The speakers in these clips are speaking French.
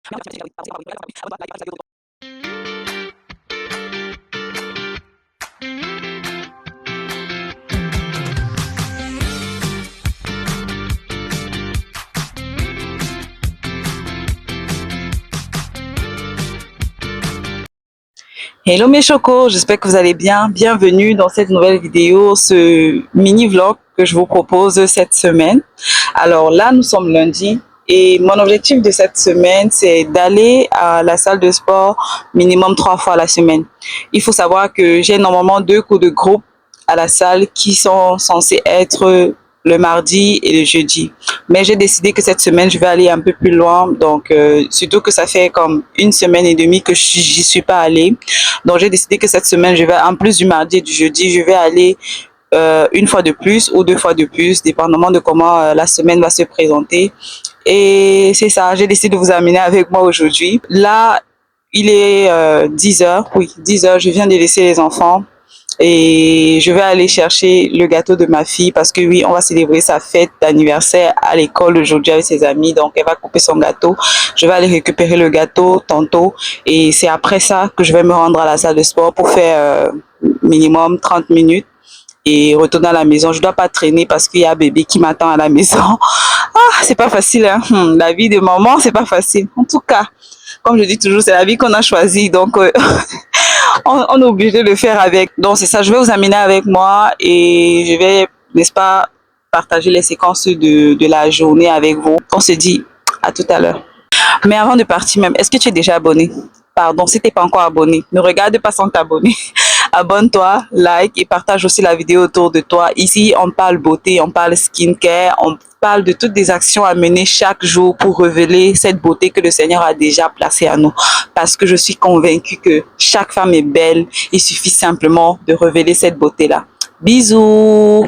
Hello mes chocos, j'espère que vous allez bien. Bienvenue dans cette nouvelle vidéo, ce mini vlog que je vous propose cette semaine. Alors là, nous sommes lundi et mon objectif de cette semaine, c'est d'aller à la salle de sport minimum 3 fois à la semaine. Il faut savoir que j'ai normalement 2 cours de groupe à la salle qui sont censés être le mardi et le jeudi. Mais j'ai décidé que cette semaine, je vais aller un peu plus loin. Donc, surtout que ça fait comme 1 semaine et demie que j'y suis pas allée. Donc, j'ai décidé que cette semaine, je vais, en plus du mardi et du jeudi, je vais aller 1 fois de plus ou 2 fois de plus, dépendamment de comment la semaine va se présenter. Et c'est ça, j'ai décidé de vous amener avec moi aujourd'hui. Là, il est 10 heures, oui, 10 heures, je viens de laisser les enfants et je vais aller chercher le gâteau de ma fille parce que oui, on va célébrer sa fête d'anniversaire à l'école aujourd'hui avec ses amis, donc elle va couper son gâteau. Je vais aller récupérer le gâteau tantôt et c'est après ça que je vais me rendre à la salle de sport pour faire minimum 30 minutes et retourner à la maison. Je dois pas traîner parce qu'il y a bébé qui m'attend à la maison. Ah, c'est pas facile, hein. La vie de maman, c'est pas facile. En tout cas, comme je dis toujours, c'est la vie qu'on a choisie, donc on est obligé de le faire avec. Donc c'est ça, je vais vous amener avec moi et je vais, n'est-ce pas, partager les séquences de la journée avec vous. On se dit à tout à l'heure. Mais avant de partir même, est-ce que tu es déjà abonné? Pardon, si tu n'es pas encore abonné, ne regarde pas sans t'abonner. Abonne-toi, like et partage aussi la vidéo autour de toi. Ici, on parle beauté, on parle skincare, on parle de toutes les actions à mener chaque jour pour révéler cette beauté que le Seigneur a déjà placée à nous. Parce que je suis convaincue que chaque femme est belle. Il suffit simplement de révéler cette beauté-là. Bisous!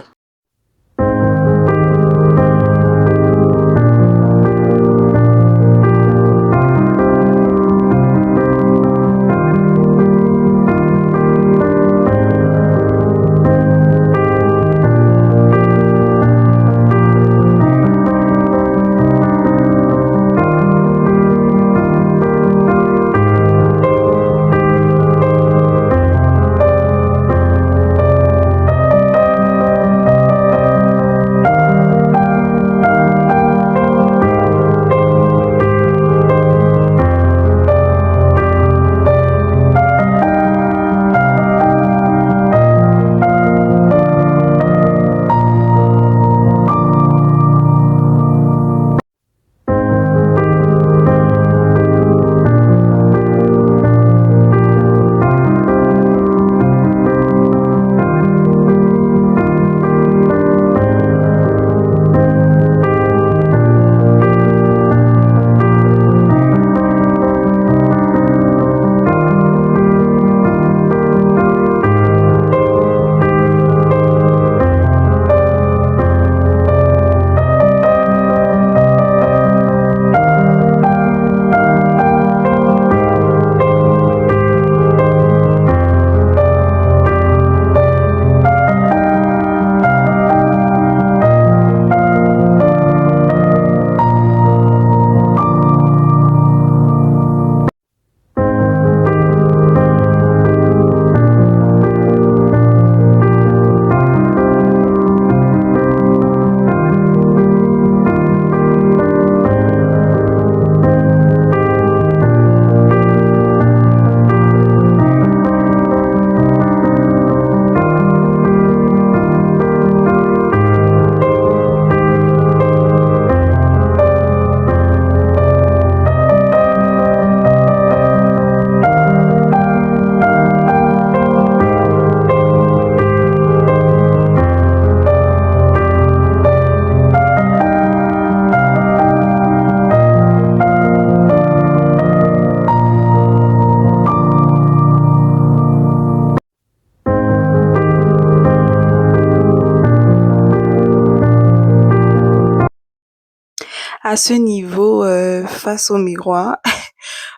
À ce niveau, face au miroir,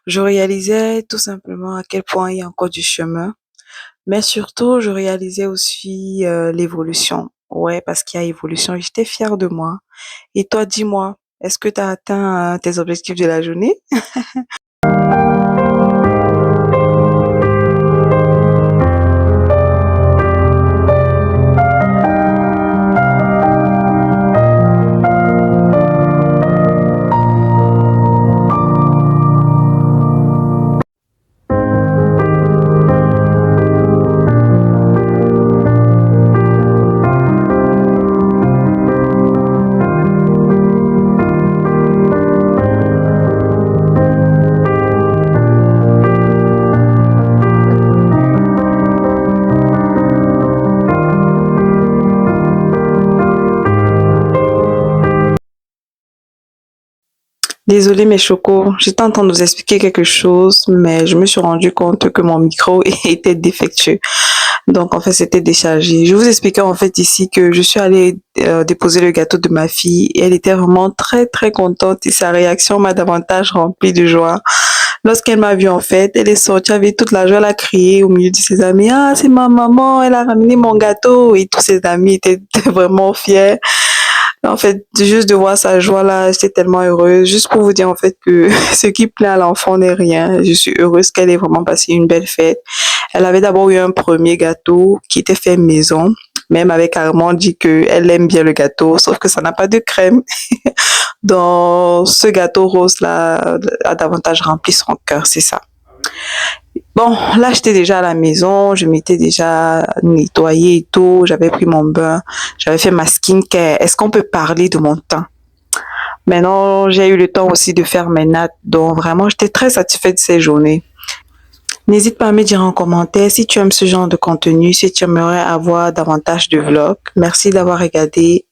je réalisais tout simplement à quel point il y a encore du chemin. Mais surtout, je réalisais aussi l'évolution. Ouais, parce qu'il y a évolution. J'étais fière de moi. Et toi, dis-moi, Est-ce que tu as atteint tes objectifs de la journée? Désolée mes chocos, j'étais en train de vous expliquer quelque chose, mais je me suis rendu compte que mon micro était défectueux. Donc en fait c'était déchargé. Je vous expliquais en fait ici que je suis allée déposer le gâteau de ma fille et elle était vraiment très très contente et sa réaction m'a davantage remplie de joie. Lorsqu'elle m'a vue en fait, elle est sortie avec toute la joie, elle a crié au milieu de ses amis, ah c'est ma maman, elle a ramené mon gâteau et tous ses amis étaient vraiment fiers. En fait, juste de voir sa joie là, j'étais tellement heureuse. Juste pour vous dire en fait que ce qui plaît à l'enfant n'est rien. Je suis heureuse qu'elle ait vraiment passé une belle fête. Elle avait d'abord eu un premier gâteau qui était fait maison. Même avec carrément dit qu'elle aime bien le gâteau, sauf que ça n'a pas de crème. Dans ce gâteau rose là, a davantage rempli son cœur, c'est ça. Bon, là, j'étais déjà à la maison, je m'étais déjà nettoyée et tout, j'avais pris mon bain, j'avais fait ma skincare. Est-ce qu'on peut parler de mon teint? Maintenant, j'ai eu le temps aussi de faire mes nattes, donc vraiment, j'étais très satisfaite de ces journées. N'hésite pas à me dire en commentaire si tu aimes ce genre de contenu, si tu aimerais avoir davantage de vlogs. Merci d'avoir regardé.